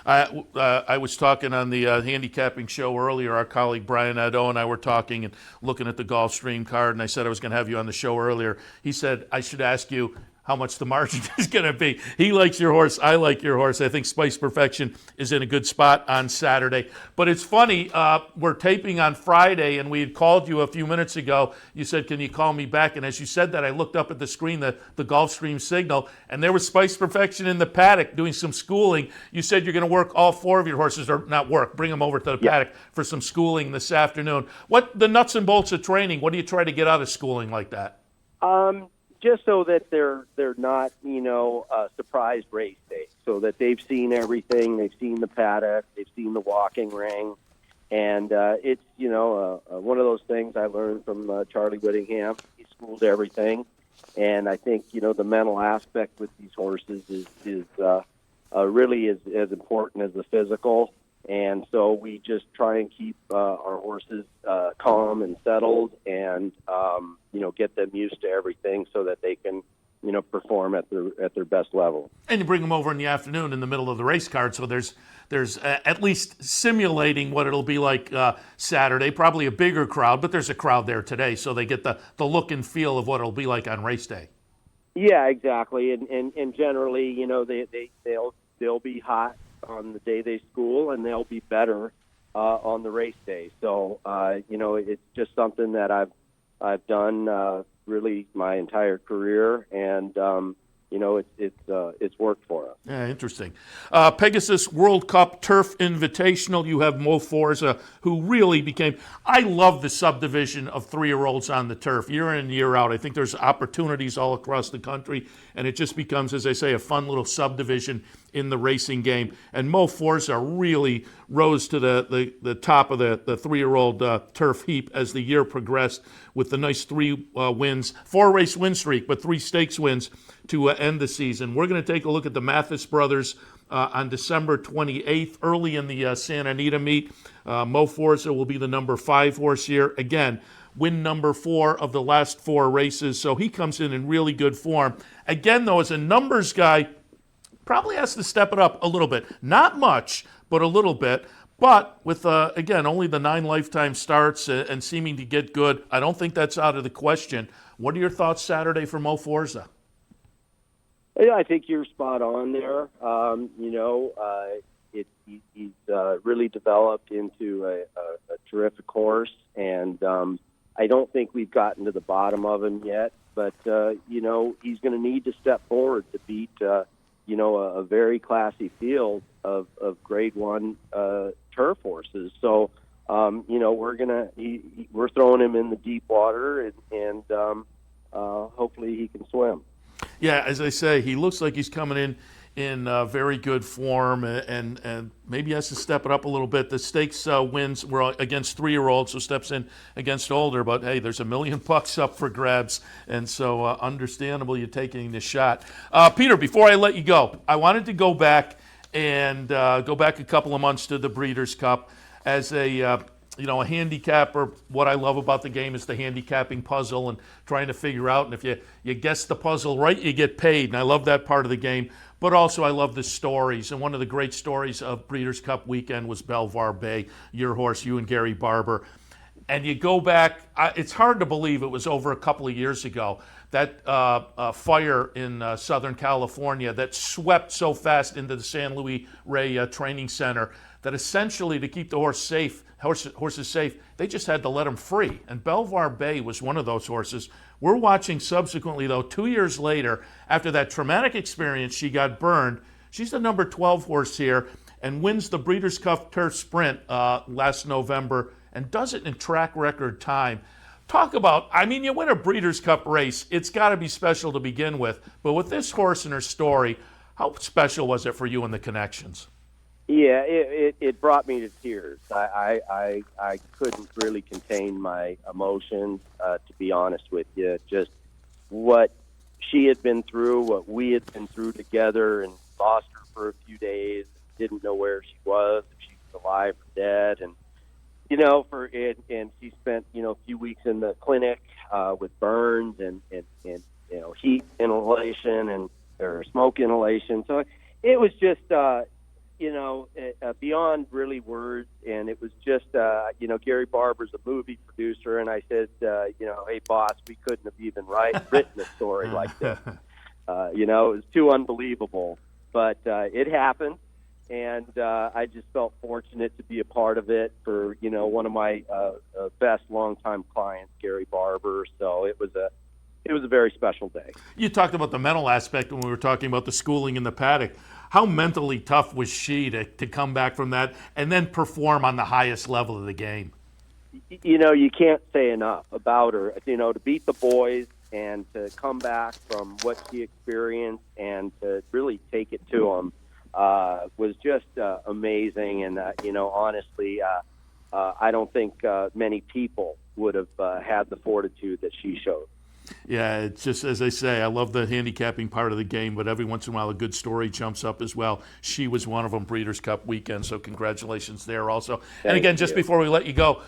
I was talking on the handicapping show earlier. Our colleague Brian Nadeau and I were talking and looking at the Gulfstream card, and I said I was going to have you on the show earlier. He said I should ask you how much the margin is going to be. He likes your horse. I like your horse. I think Spice Perfection is in a good spot on Saturday. But it's funny, we're taping on Friday, and we had called you a few minutes ago. You said, can you call me back? And as you said that, I looked up at the screen, the Gulfstream signal, and there was Spice Perfection in the paddock doing some schooling. You said you're going to work all 4 of your horses, or not work, bring them over to the paddock for some schooling this afternoon. What the nuts and bolts of training, what do you try to get out of schooling like that? Just so that they're not, a surprise race day, so that they've seen everything. They've seen the paddock, they've seen the walking ring, and it's, one of those things I learned from Charlie Winningham. He schooled everything, and I think, the mental aspect with these horses is really as important as the physical. And so we just try and keep our horses calm and settled, and get them used to everything so that they can perform at their best level. And you bring them over in the afternoon in the middle of the race card, so there's at least simulating what it'll be like Saturday. Probably a bigger crowd, but there's a crowd there today, so they get the look and feel of what it'll be like on race day. Yeah, exactly, and generally, they'll be hot on the day they school, and they'll be better on the race day. So, it's just something that I've done really my entire career, and it's worked for us. Yeah, interesting. Pegasus World Cup Turf Invitational. You have Mo Forza, who really became. I love the subdivision of 3-year-olds on the turf, year in and year out. I think there's opportunities all across the country, and it just becomes, as I say, a fun little subdivision in the racing game. And Mo Forza really rose to the top of the 3-year-old turf heap as the year progressed, with the nice 3 wins, 4-race win streak, but 3 stakes wins to end the season. We're going to take a look at the Mathis Brothers on December 28th, early in the Santa Anita meet. Mo Forza will be the number 5 horse here. Again, win number 4 of the last 4 races, so he comes in really good form. Again, though, as a numbers guy, probably has to step it up a little bit. Not much, but a little bit. But with, again, only the 9 lifetime starts and seeming to get good, I don't think that's out of the question. What are your thoughts Saturday for Mo Forza? Yeah, I think you're spot on there. He's really developed into a terrific horse, and I don't think we've gotten to the bottom of him yet. But he's going to need to step forward to beat a very classy field of Grade 1 turf horses. So we're throwing him in the deep water, and hopefully he can swim. Yeah, as I say, he looks like he's coming in very good form, and maybe has to step it up a little bit. The stakes wins were against 3-year-olds, so steps in against older. But hey, there's $1 million up for grabs, and so understandable you're taking the shot. Peter, before I let you go, I wanted to go back a couple of months to the Breeders' Cup as a handicapper. What I love about the game is the handicapping puzzle and trying to figure out, and if you guess the puzzle right, you get paid, and I love that part of the game. But also I love the stories, and one of the great stories of Breeders' Cup weekend was Belvoir Bay, your horse, you and Gary Barber. And you go back, it's hard to believe it was over a couple of years ago, that fire in Southern California that swept so fast into the San Luis Rey Training Center that essentially, to keep the horses safe, they just had to let them free. And Belvoir Bay was one of those horses. We're watching subsequently, though, 2 years later, after that traumatic experience, she got burned. She's the number 12 horse here and wins the Breeders' Cup Turf Sprint last November, and does it in track record time. Talk about, you win a Breeders' Cup race, it's got to be special to begin with. But with this horse and her story, how special was it for you and the connections? Yeah, it brought me to tears. I couldn't really contain my emotions, to be honest with you. Just what she had been through, what we had been through together, and lost her for a few days, didn't know where she was, if she was alive or dead. And, and she spent, a few weeks in the clinic with burns and heat inhalation or smoke inhalation. So it was just, beyond really words. And it was just, Gary Barber's a movie producer. And I said, hey, boss, we couldn't have even written a story like this. It was too unbelievable. But it happened. And I just felt fortunate to be a part of it for, one of my best longtime clients, Gary Barber. So it was a very special day. You talked about the mental aspect when we were talking about the schooling in the paddock. How mentally tough was she to come back from that and then perform on the highest level of the game? You can't say enough about her. To beat the boys and to come back from what she experienced and to really take it to them was just amazing. And, honestly, I don't think many people would have had the fortitude that she showed. Yeah, it's just, as I say, I love the handicapping part of the game, but every once in a while a good story jumps up as well. She was one of them, Breeders' Cup weekend, so congratulations there also. And again, just before we let you go,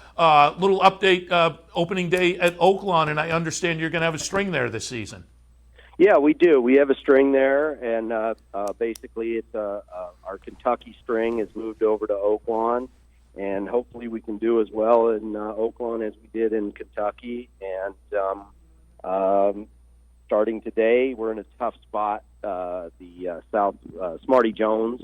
little update, opening day at Oaklawn, and I understand you're going to have a string there this season. Yeah, we do. We have a string there, and basically it's our Kentucky string has moved over to Oaklawn, and hopefully we can do as well in Oaklawn as we did in Kentucky. And starting today, we're in a tough spot. The South Smarty Jones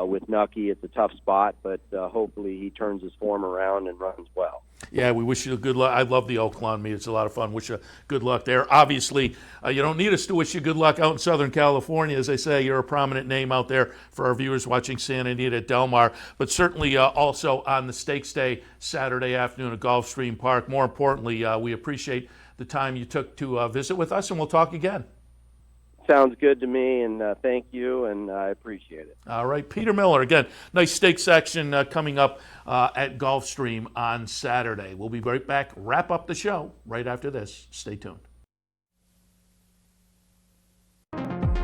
with Nucky. It's a tough spot, but hopefully he turns his form around and runs well. Yeah, we wish you good luck. I love the Oaklawn meet. It's a lot of fun. Wish you good luck there. Obviously, you don't need us to wish you good luck out in Southern California. As I say, you're a prominent name out there for our viewers watching Santa Anita at Del Mar, but certainly also on the Stakes Day Saturday afternoon at Gulfstream Park. More importantly, we appreciate the time you took to visit with us, and we'll talk again. Sounds good to me, and thank you, and I appreciate it. All right, Peter Miller, again, nice stakes action coming up at Gulfstream on Saturday. We'll be right back, wrap up the show right after this. Stay tuned.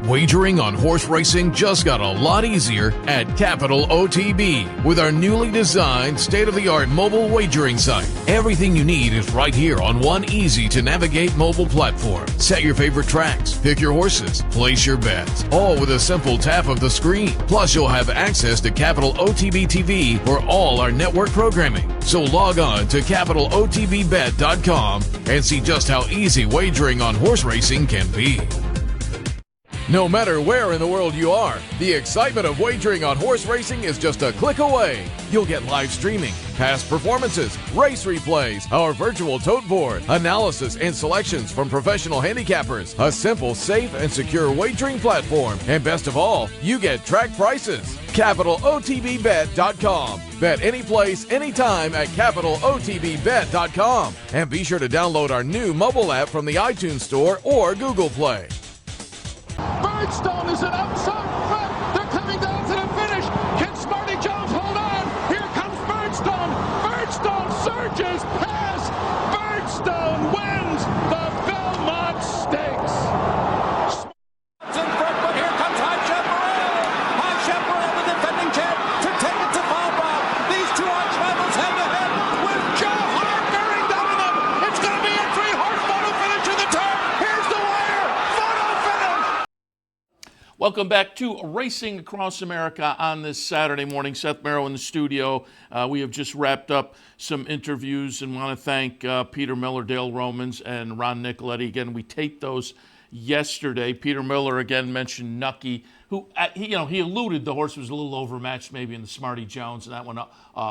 Wagering on horse racing just got a lot easier at Capital OTB with our newly designed state-of-the-art mobile wagering site. Everything you need is right here on one easy-to-navigate mobile platform. Set your favorite tracks, pick your horses, place your bets, all with a simple tap of the screen. Plus, you'll have access to Capital OTB TV for all our network programming. So log on to CapitalOTBBet.com and see just how easy wagering on horse racing can be. No matter where in the world you are, the excitement of wagering on horse racing is just a click away. You'll get live streaming, past performances, race replays, our virtual tote board, analysis and selections from professional handicappers, a simple, safe, and secure wagering platform, and best of all, you get track prices. CapitalOTBBet.com. Bet any place, anytime at CapitalOTBBet.com. And be sure to download our new mobile app from the iTunes Store or Google Play. Birdstone is an outside front. They're coming down to the finish. Can Smarty Jones hold on? Here comes Birdstone. Birdstone surges past. Birdstone wins the Belmont Stakes. In front, but here comes High Chaparral. High Chaparral, the defending champ, to take it to Bob. These two arch rivals head to head with Joe Hart bearing down on them. It's going to be a three-horse photo finish in the turn. Here's the wire. Photo finish. Welcome back to Racing Across America on this Saturday morning. Seth Merrow in the studio. We have just wrapped up some interviews and want to thank Peter Miller, Dale Romans, and Ron Nicoletti. Again, we taped those yesterday. Peter Miller again mentioned Nucky, who he alluded the horse was a little overmatched maybe in the Smarty Jones, and that one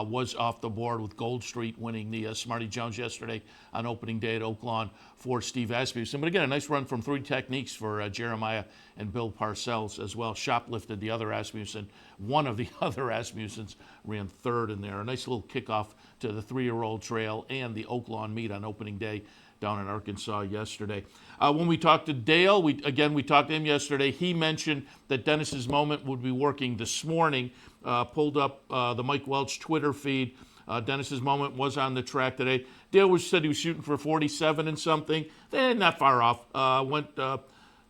was off the board with Gold Street winning the Smarty Jones yesterday on opening day at Oaklawn for Steve Asmussen. But again, a nice run from Three Techniques for Jeremiah and Bill Parcells as well. Shoplifted the other Asmussen. One of the other Asmussens ran third in there. A nice little kickoff to the 3-year-old trail and the Oaklawn meet on opening day down in Arkansas yesterday. When we talked to Dale, we talked to him yesterday. He mentioned that Dennis's Moment would be working this morning. Pulled up the Mike Welch Twitter feed. Dennis's Moment was on the track today. Dale said he was shooting for 47 and something. Not far off. Went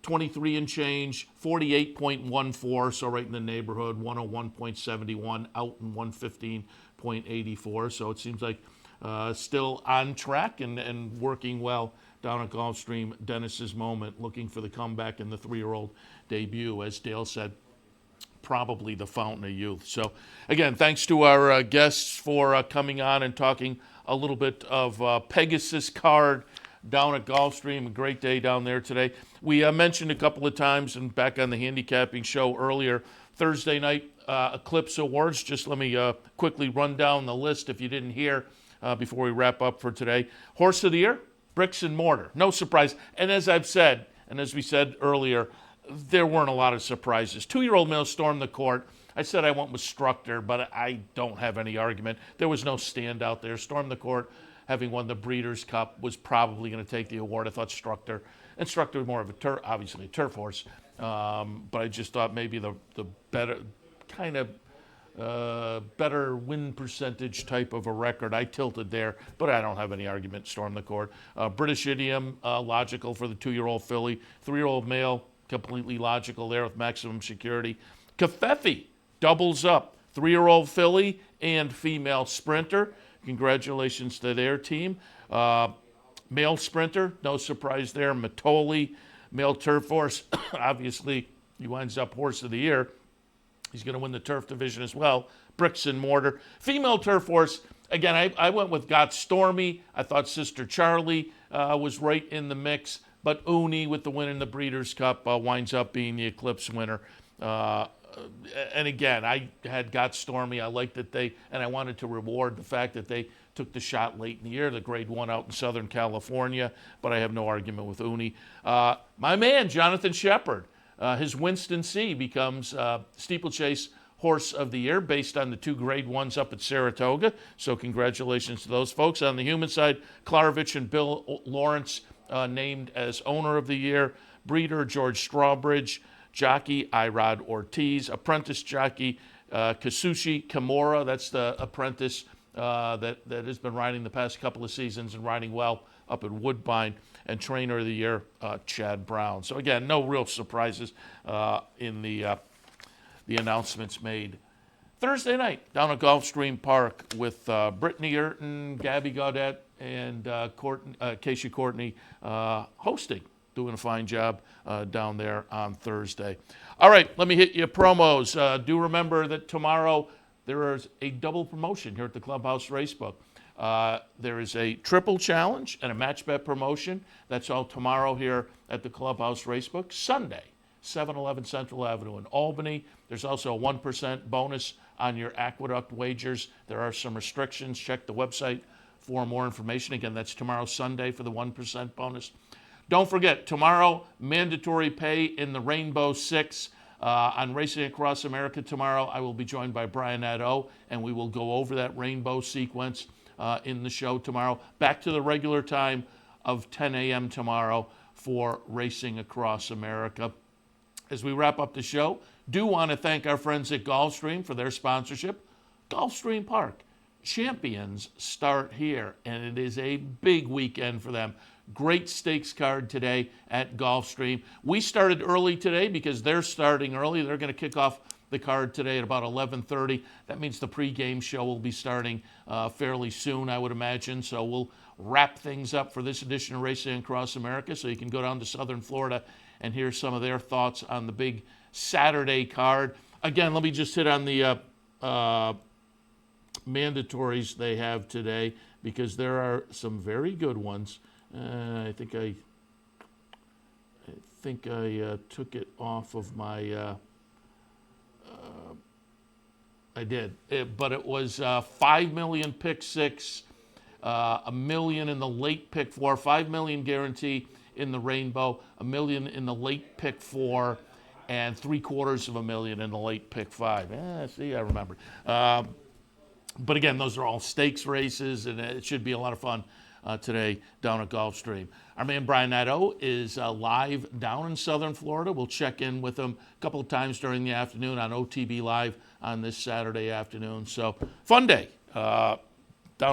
23 and change, 48.14, so right in the neighborhood, 101.71, out in 115.84. So it seems like still on track and working well down at Gulfstream. Dennis's Moment, looking for the comeback in the 3-year-old debut, as Dale said, probably the fountain of youth. So again, thanks to our guests for coming on and talking a little bit of Pegasus card down at Gulfstream. A great day down there today. We mentioned a couple of times and back on the handicapping show earlier, Thursday night Eclipse Awards. Just let me quickly run down the list if you didn't hear before we wrap up for today. Horse of the Year, Bricks and Mortar. No surprise. And as I've said, and as we said earlier, there weren't a lot of surprises. 2-year-old male stormed the court. I said I went with Structor, but I don't have any argument. There was no standout there. Stormed the court, having won the Breeders' Cup, was probably going to take the award. I thought Structor, and Structor was more of obviously a turf horse, but I just thought maybe the better kind of better win percentage type of a record. I tilted there, but I don't have any argument. Storm the court. British Idiom, logical for the 2-year-old filly. 3-year-old male, completely logical there with Maximum Security. Covfefe doubles up. 3-year-old filly and female sprinter. Congratulations to their team. Male sprinter, no surprise there. Matoli, male turf horse. Obviously, he winds up Horse of the Year. He's going to win the turf division as well. Bricks and Mortar. Female turf horse, again, I went with Got Stormy. I thought Sister Charlie was right in the mix. But Uni, with the win in the Breeders' Cup, winds up being the Eclipse winner. and again, I got stormy. I liked that and I wanted to reward the fact that they took the shot late in the year, the grade 1 out in Southern California, but I have no argument with Uni. My man, Jonathan Shepard, his Winston C becomes Steeplechase Horse of the Year based on the 2 grade 1s up at Saratoga. So congratulations to those folks. On the human side, Klarovich and Bill Lawrence named as Owner of the Year. Breeder, George Strawbridge. Jockey, Irod Ortiz. Apprentice jockey, Kasushi Kimura. That's the apprentice that has been riding the past couple of seasons and riding well up at Woodbine. And Trainer of the Year, Chad Brown. So again, no real surprises in the announcements made Thursday night down at Gulfstream Park with Brittany Urton, Gabby Gaudette, and Keisha Courtney hosting, doing a fine job down there on Thursday. All right, let me hit you promos. Do remember that tomorrow there is a double promotion here at the Clubhouse Racebook. There is a triple challenge and a match bet promotion. That's all tomorrow here at the Clubhouse Racebook. Sunday, 711 Central Avenue in Albany. There's also a 1% bonus on your Aqueduct wagers. There are some restrictions. Check the website for more information. Again, that's tomorrow, Sunday, for the 1% bonus. Don't forget, tomorrow, mandatory pay in the Rainbow Six. On Racing Across America tomorrow, I will be joined by Brian Nadeau, and we will go over that rainbow sequence in the show tomorrow. Back to the regular time of 10 a.m. tomorrow for Racing Across America. As we wrap up the show, do want to thank our friends at Gulfstream for their sponsorship. Gulfstream Park, champions start here, and it is a big weekend for them. Great stakes card today at Gulfstream. We started early today because they're starting early. They're going to kick off the card today at about 11:30. That means the pregame show will be starting fairly soon, I would imagine. So we'll wrap things up for this edition of Racing Across America, so you can go down to Southern Florida and hear some of their thoughts on the big Saturday card. Again, let me just hit on the mandatories they have today, because there are some very good ones. I think I took it off of my. I did, but it was 5 million pick 6, $1 million in the late pick 4, 5 million guarantee in the Rainbow, $1 million in the late pick 4, and $750,000 in the late pick 5. See, I remember. But again, those are all stakes races, and it should be a lot of fun today down at Gulfstream. Our man Brian Nadeau is live down in Southern Florida. We'll check in with him a couple of times during the afternoon on OTB Live on this Saturday afternoon. So, fun day down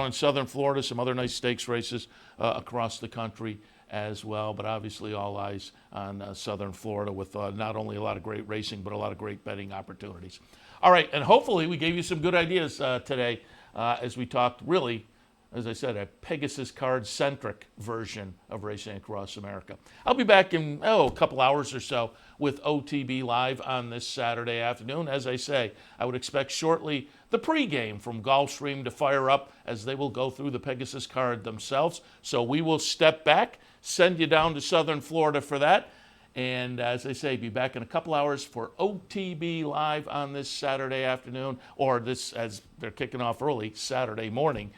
in Southern Florida. Some other nice stakes races across the country as well, but obviously all eyes on Southern Florida with not only a lot of great racing, but a lot of great betting opportunities. All right, and hopefully we gave you some good ideas today as we talked, really, as I said, a Pegasus card-centric version of Racing Across America. I'll be back in a couple hours or so with OTB Live on this Saturday afternoon. As I say, I would expect shortly the pregame from Gulfstream to fire up as they will go through the Pegasus card themselves. So we will step back, send you down to Southern Florida for that. And as I say, be back in a couple hours for OTB Live on this Saturday afternoon, or this, as they're kicking off early, Saturday morning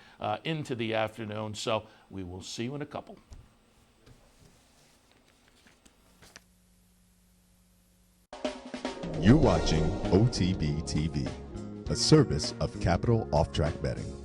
into the afternoon. So we will see you in a couple. You're watching OTB TV, a service of Capital Off-Track Betting.